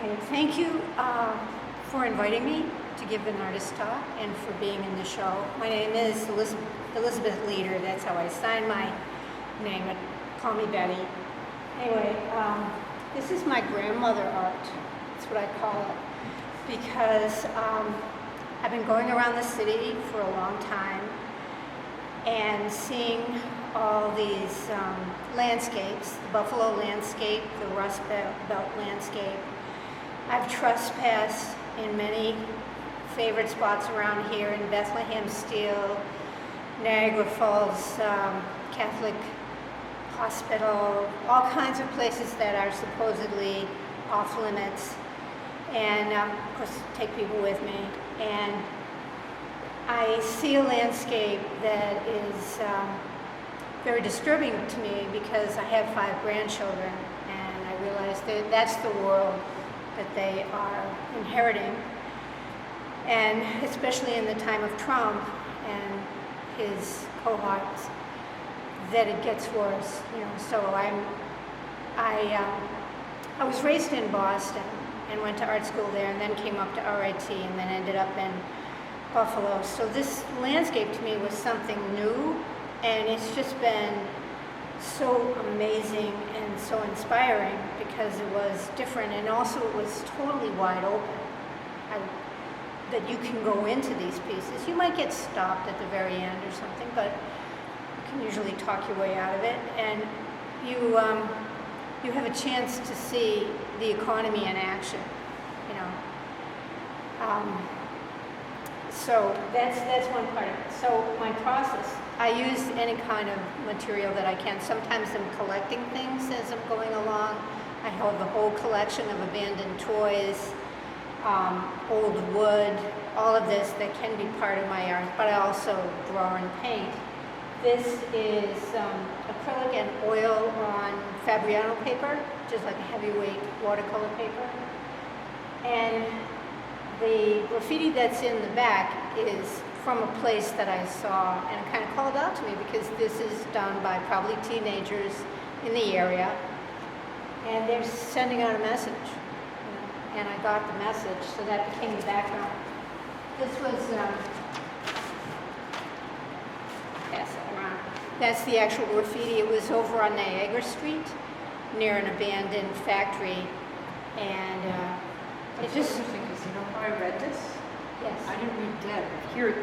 Okay, thank you for inviting me to give an artist talk and for being in the show. My name is Elizabeth Leader. That's how I sign my name. Call me Betty. Anyway, this is my grandmother art. That's what I call it. Because I've been going around the city for a long time and seeing all these landscapes, the Buffalo landscape, the Rust Belt landscape. I've trespassed in many favorite spots around here in Bethlehem Steel, Niagara Falls Catholic Hospital, all kinds of places that are supposedly off limits, and of course take people with me. And I see a landscape that is very disturbing to me because I have 5 grandchildren, and I realize that that's the world that they are inheriting, and especially in the time of Trump and his cohorts, that it gets worse. So I was raised in Boston and went to art school there, and then came up to RIT, and then ended up in Buffalo. So this landscape to me was something new, and it's just been so amazing and so inspiring because it was different, and also it was totally wide open. That you can go into these pieces. You might get stopped at the very end or something, but you can usually talk your way out of it, and you have a chance to see the economy in action. So that's one part of it. So my process, I use any kind of material that I can. Sometimes I'm collecting things as I'm going along. I have a whole collection of abandoned toys, old wood, all of this that can be part of my art, but I also draw and paint. This is acrylic and oil on Fabriano paper, just like a heavyweight watercolor paper. And the graffiti that's in the back is from a place that I saw, and it kind of called out to me because this is done by probably teenagers in the area, and they're sending out a message. And I got the message, so that became the background. This was, pass it around. That's the actual graffiti. It was over on Niagara Street, near an abandoned factory, and it just. Interesting, because how I read this? Yes. I didn't read dead. Here,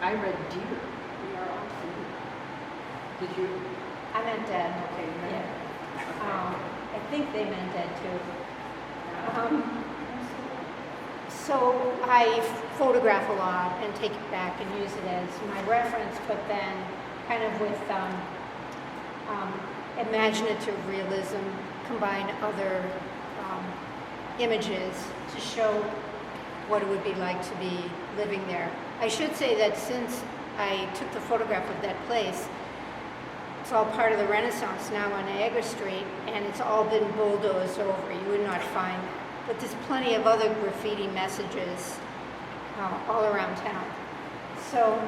I read deer. We are on food. Did you? I meant dead. Okay. Yeah. Okay. I think they meant dead too. So I photograph a lot and take it back and use it as my reference, but then kind of with imaginative realism, combine other images to show what it would be like to be living there. I should say that since I took the photograph of that place, it's all part of the Renaissance now on Niagara Street, and it's all been bulldozed over. You would not find that. But there's plenty of other graffiti messages all around town. So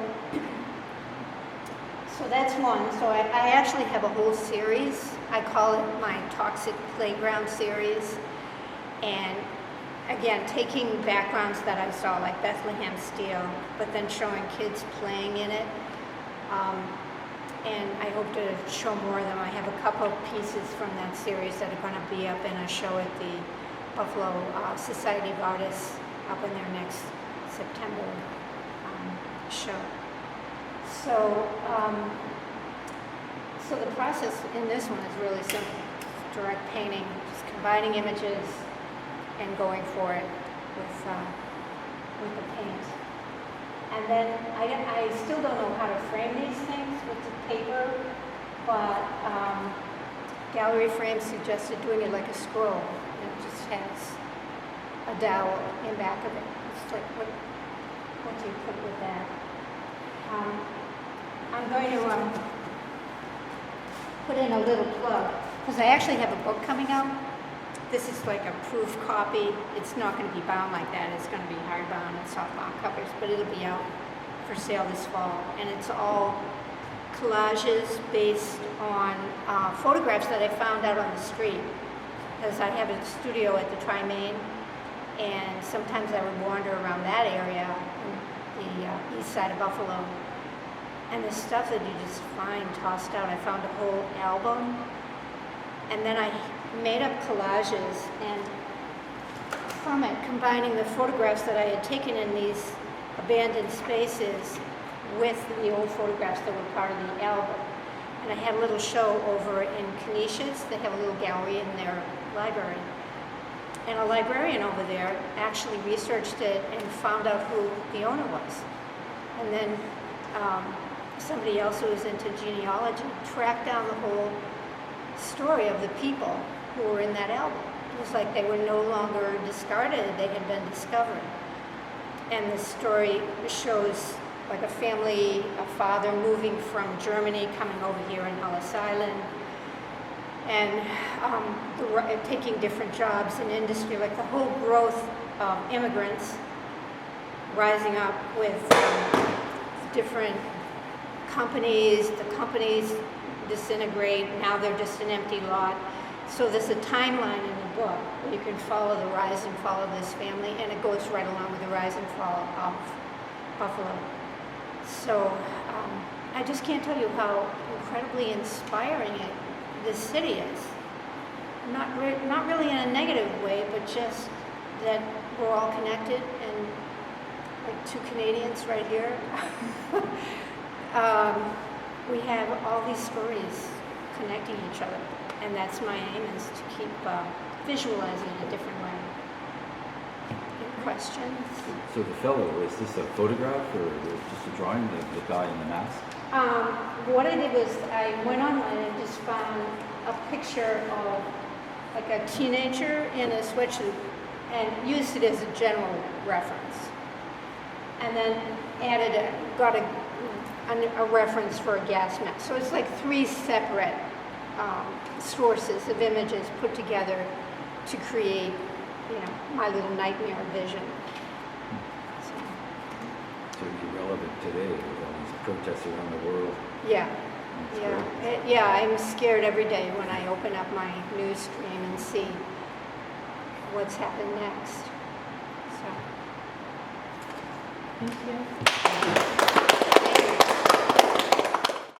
that's one. So I actually have a whole series. I call it my Toxic Playground series. And again, taking backgrounds that I saw, like Bethlehem Steel, but then showing kids playing in it. And I hope to show more of them. I have a couple of pieces from that series that are going to be up in a show at the Buffalo Society of Artists up in their next September show. So the process in this one is really simple. Direct painting, just combining images and going for it with the paint. And then I still don't know how to frame these things with the paper, but Gallery Frame suggested doing it like a scroll. It just has a dowel in back of it. It's like, what do you put with that? I'm going to put in a little plug, because I actually have a book coming out. This is like a proof copy. It's not going to be bound like that. It's going to be hardbound and softbound covers, but it'll be out for sale this fall. And it's all collages based on photographs that I found out on the street. Because I have a studio at the Tri-Main, and sometimes I would wander around that area, on the east side of Buffalo, and the stuff that you just find tossed out. I found a whole album, and then I made up collages, and from it, combining the photographs that I had taken in these abandoned spaces with the old photographs that were part of the album. And I had a little show over in Canisius. They have a little gallery in their library. And a librarian over there actually researched it and found out who the owner was. And then somebody else who was into genealogy tracked down the whole story of the people who were in that album. It was like they were no longer discarded, they had been discovered. And the story shows like a family, a father moving from Germany, coming over here in Ellis Island, and taking different jobs in industry, like the whole growth of immigrants rising up with different companies. The companies disintegrate, now they're just an empty lot. So there's a timeline in the book where you can follow the rise and fall of this family, and it goes right along with the rise and fall of Buffalo. So I just can't tell you how incredibly inspiring this city is. Not really in a negative way, but just that we're all connected, and like two Canadians right here. We have all these stories connecting each other, and that's my aim, is to keep visualizing in a different way. Any questions? So the fellow, is this a photograph or just a drawing, the guy in the mask? What I did was I went online and just found a picture of like a teenager in a sweatshirt and used it as a general reference. And then got a reference for a gas mask. So it's like three separate sources of images put together to create, my little nightmare vision. So it'd be relevant today with all these protests around the world. Yeah. That's Yeah, I'm scared every day when I open up my news stream and see what's happened next. So. Thank you.